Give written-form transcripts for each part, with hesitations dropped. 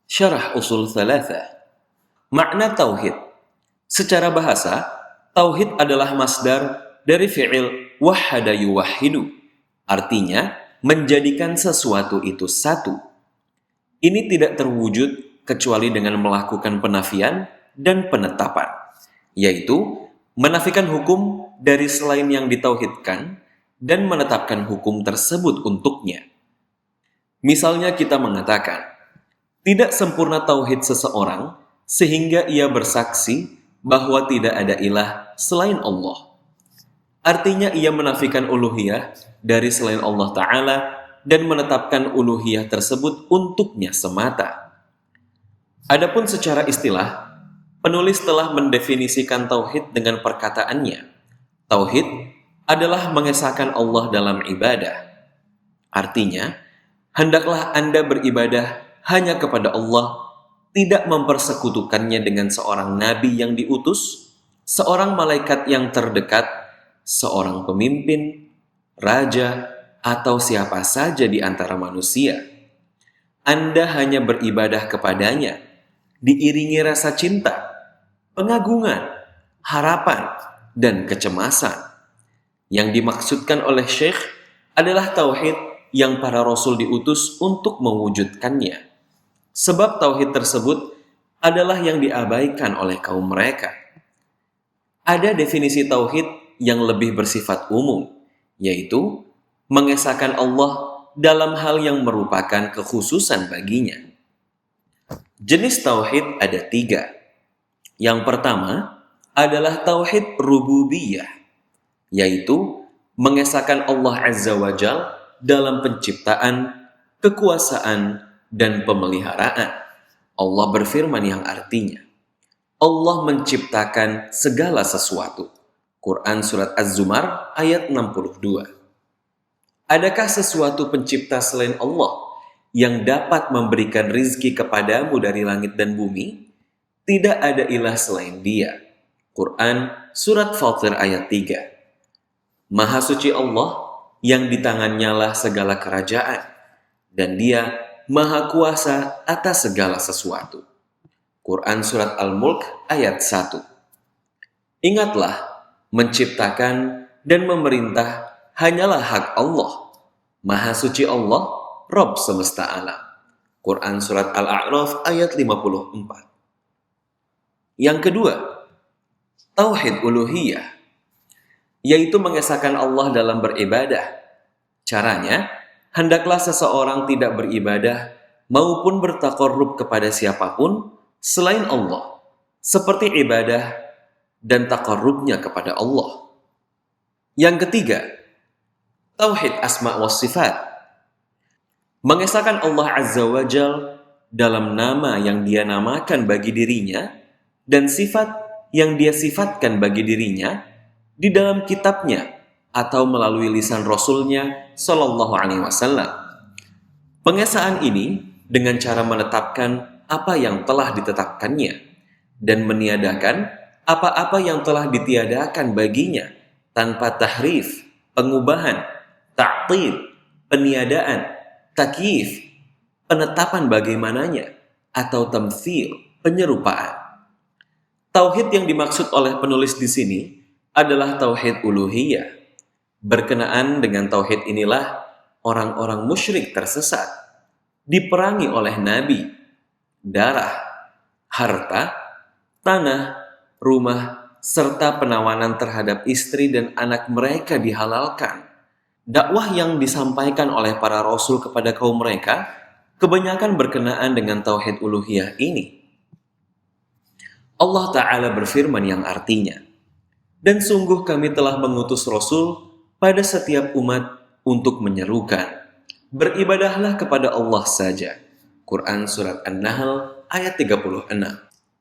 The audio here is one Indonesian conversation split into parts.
Syarah Usul Thalathah. Makna tauhid. Secara bahasa, tauhid adalah masdar dari fi'il wahhada yuwahhidu. Artinya, menjadikan sesuatu itu satu. Ini tidak terwujud kecuali dengan melakukan penafian dan penetapan, yaitu menafikan hukum dari selain yang ditauhidkan dan menetapkan hukum tersebut untuknya. Misalnya kita mengatakan, tidak sempurna tauhid seseorang sehingga ia bersaksi bahwa tidak ada ilah selain Allah. Artinya ia menafikan uluhiyah dari selain Allah Ta'ala dan menetapkan uluhiyah tersebut untuknya semata. Adapun secara istilah, penulis telah mendefinisikan tauhid dengan perkataannya. Tauhid adalah mengesahkan Allah dalam ibadah. Artinya, hendaklah Anda beribadah hanya kepada Allah, tidak mempersekutukannya dengan seorang nabi yang diutus, seorang malaikat yang terdekat, seorang pemimpin, raja, atau siapa saja di antara manusia. Anda hanya beribadah kepadanya, diiringi rasa cinta, pengagungan, harapan, dan kecemasan. Yang dimaksudkan oleh Syekh adalah tauhid yang para rasul diutus untuk mewujudkannya. Sebab tauhid tersebut adalah yang diabaikan oleh kaum mereka. Ada definisi tauhid yang lebih bersifat umum, yaitu mengesahkan Allah dalam hal yang merupakan kekhususan baginya. Jenis tauhid ada 3. Yang pertama adalah tauhid rububiyah, yaitu mengesahkan Allah Azza wa Jalla dalam penciptaan, kekuasaan, dan pemeliharaan. Allah berfirman yang artinya, Allah menciptakan segala sesuatu. Quran Surat Az-Zumar ayat 62. Adakah sesuatu pencipta selain Allah yang dapat memberikan rizki kepadamu dari langit dan bumi? Tidak ada ilah selain Dia. Quran Surat Fatir ayat 3. Maha suci Allah yang di tangannya lah segala kerajaan, dan Dia Maha kuasa atas segala sesuatu. Quran Surat Al-Mulk ayat 1. Ingatlah, menciptakan dan memerintah hanyalah hak Allah. Maha suci Allah, Rabb semesta alam. Quran Surat Al-A'raf ayat 54. Yang kedua, tauhid uluhiyah, yaitu mengesahkan Allah dalam beribadah. Caranya, hendaklah seseorang tidak beribadah maupun bertaqarrub kepada siapapun selain Allah, seperti ibadah dan taqarrubnya kepada Allah. Yang ketiga, tauhid asma wa sifat, mengesahkan Allah Azza wa Jalla dalam nama yang Dia namakan bagi dirinya dan sifat yang Dia sifatkan bagi dirinya di dalam kitabnya atau melalui lisan Rasulnya Sallallahu Alaihi Wasallam. Pengesahan ini dengan cara menetapkan apa yang telah ditetapkannya dan meniadakan apa-apa yang telah ditiadakan baginya tanpa tahrif, pengubahan, ta'til, peniadaan, takyif, penetapan bagaimananya, atau tamtsil, penyerupaan. Tauhid yang dimaksud oleh penulis di sini adalah tauhid uluhiyah. Berkenaan dengan tauhid inilah orang-orang musyrik tersesat, diperangi oleh nabi, darah, harta, tanah, rumah, serta penawanan terhadap istri dan anak mereka dihalalkan. Dakwah yang disampaikan oleh para rasul kepada kaum mereka kebanyakan berkenaan dengan tauhid uluhiyah ini. Allah Ta'ala berfirman yang artinya, dan sungguh kami telah mengutus rasul pada setiap umat untuk menyerukan, beribadahlah kepada Allah saja. Quran Surat An-Nahl ayat 36.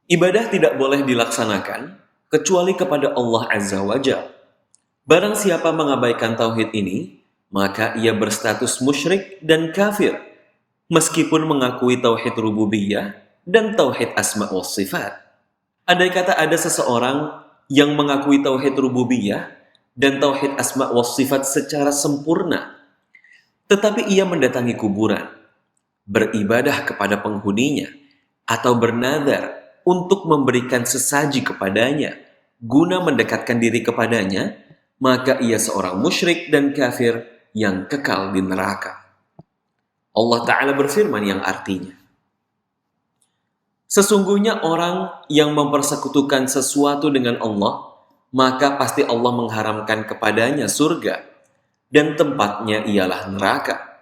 Ibadah tidak boleh dilaksanakan kecuali kepada Allah Azza wa Jalla. Barang siapa mengabaikan tauhid ini, maka ia berstatus musyrik dan kafir, meskipun mengakui tauhid rububiyah dan tauhid asma wa sifat. Andai kata ada seseorang yang mengakui tauhid rububiyah dan tauhid asma wa sifat secara sempurna, tetapi ia mendatangi kuburan, beribadah kepada penghuninya, atau bernadar untuk memberikan sesaji kepadanya guna mendekatkan diri kepadanya, maka ia seorang musyrik dan kafir yang kekal di neraka. Allah Ta'ala berfirman yang artinya, sesungguhnya orang yang mempersekutukan sesuatu dengan Allah, maka pasti Allah mengharamkan kepadanya surga, dan tempatnya ialah neraka.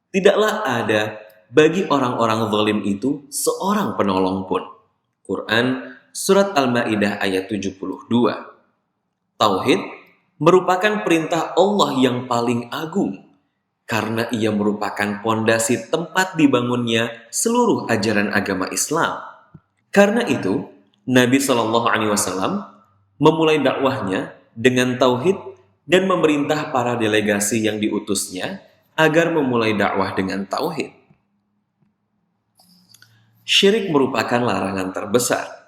Tidaklah ada bagi orang-orang zalim itu seorang penolong pun. Quran Surat Al-Ma'idah ayat 72. Tauhid merupakan perintah Allah yang paling agung, karena ia merupakan pondasi tempat dibangunnya seluruh ajaran agama Islam. Karena itu, Nabi SAW memulai dakwahnya dengan tauhid dan memerintah para delegasi yang diutusnya agar memulai dakwah dengan tauhid. Syirik merupakan larangan terbesar.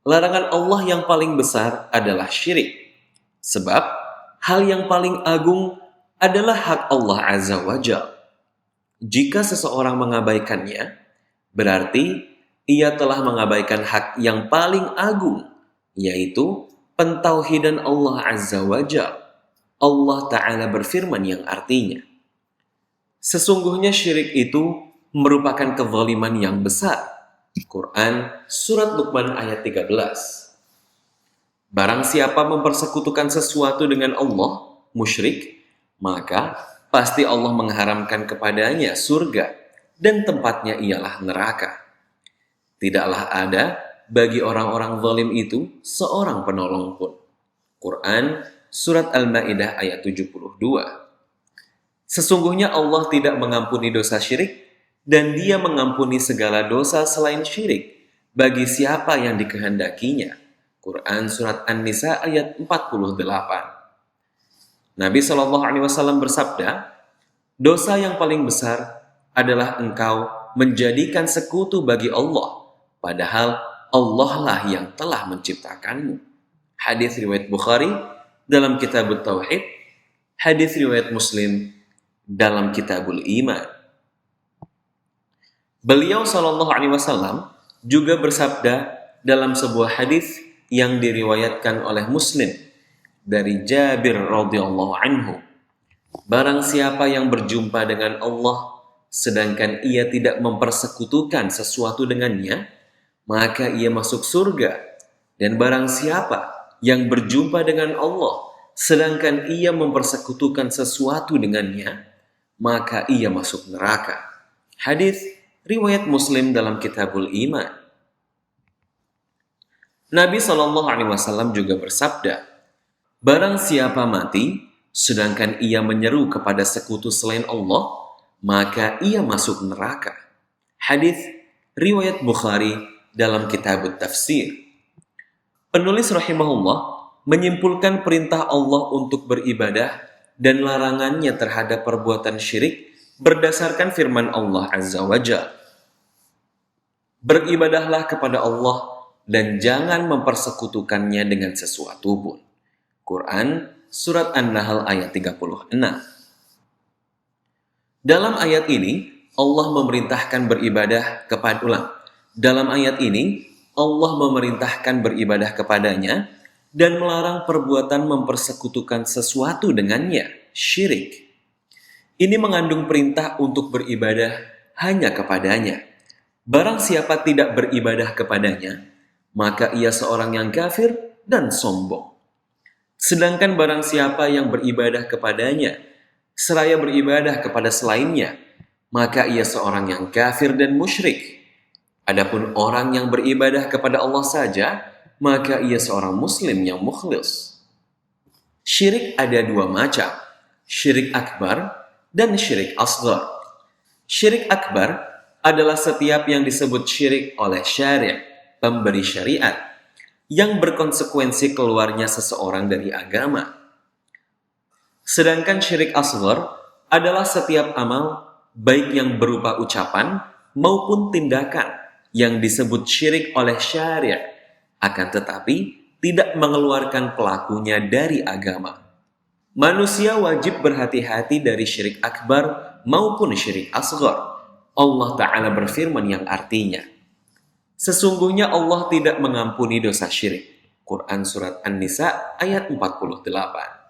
Larangan Allah yang paling besar adalah syirik. Sebab hal yang paling agung adalah hak Allah Azza wa Jalla. Jika seseorang mengabaikannya, berarti ia telah mengabaikan hak yang paling agung, yaitu pentauhidan Allah Azza wa Jalla. Allah Ta'ala berfirman yang artinya, sesungguhnya syirik itu merupakan kezaliman yang besar. Quran Surat Luqman ayat 13. Barang siapa mempersekutukan sesuatu dengan Allah, musyrik, maka pasti Allah mengharamkan kepadanya surga dan tempatnya ialah neraka. Tidaklah ada bagi orang-orang zalim itu seorang penolong pun. Quran Surat Al-Ma'idah ayat 72. Sesungguhnya Allah tidak mengampuni dosa syirik, dan Dia mengampuni segala dosa selain syirik bagi siapa yang dikehendakinya. Quran Surat An-Nisa ayat 48. Nabi SAW bersabda, dosa yang paling besar adalah engkau menjadikan sekutu bagi Allah, padahal Allah lah yang telah menciptakanmu. Hadis riwayat Bukhari dalam Kitabut Tauhid, hadis riwayat Muslim dalam Kitabul Iman. Beliau SAW juga bersabda dalam sebuah hadis yang diriwayatkan oleh Muslim dari Jabir radhiyallahu anhu, barang siapa yang berjumpa dengan Allah sedangkan ia tidak mempersekutukan sesuatu dengannya, maka ia masuk surga. Dan barang siapa yang berjumpa dengan Allah sedangkan ia mempersekutukan sesuatu dengannya, maka ia masuk neraka. Hadis riwayat Muslim dalam Kitabul Iman. Nabi SAW juga bersabda, barang siapa mati sedangkan ia menyeru kepada sekutu selain Allah, maka ia masuk neraka. Hadis riwayat Bukhari dalam Kitabut Tafsir. Penulis rahimahullah menyimpulkan perintah Allah untuk beribadah dan larangannya terhadap perbuatan syirik berdasarkan firman Allah Azza wa Jalla. Beribadahlah kepada Allah dan jangan mempersekutukannya dengan sesuatu pun. Quran Surat An-Nahl ayat 36. Dalam ayat ini Allah memerintahkan beribadah kepada Dalam ayat ini Allah memerintahkan beribadah kepadanya dan melarang perbuatan mempersekutukan sesuatu dengannya, syirik. Ini mengandung perintah untuk beribadah hanya kepadanya. Barang siapa tidak beribadah kepadanya, maka ia seorang yang kafir dan sombong. Sedangkan barang siapa yang beribadah kepadanya, seraya beribadah kepada selainnya, maka ia seorang yang kafir dan musyrik. Adapun orang yang beribadah kepada Allah saja, maka ia seorang muslim yang mukhlis. Syirik ada dua macam, syirik akbar dan syirik asghar. Syirik akbar adalah setiap yang disebut syirik oleh syari', pemberi syariat, yang berkonsekuensi keluarnya seseorang dari agama. Sedangkan syirik asghar adalah setiap amal, baik yang berupa ucapan maupun tindakan, yang disebut syirik oleh syari', akan tetapi tidak mengeluarkan pelakunya dari agama. Manusia wajib berhati-hati dari syirik akbar maupun syirik asghar. Allah Ta'ala berfirman yang artinya, Sesungguhnya Allah tidak mengampuni dosa syirik. Quran Surat An-Nisa ayat 48.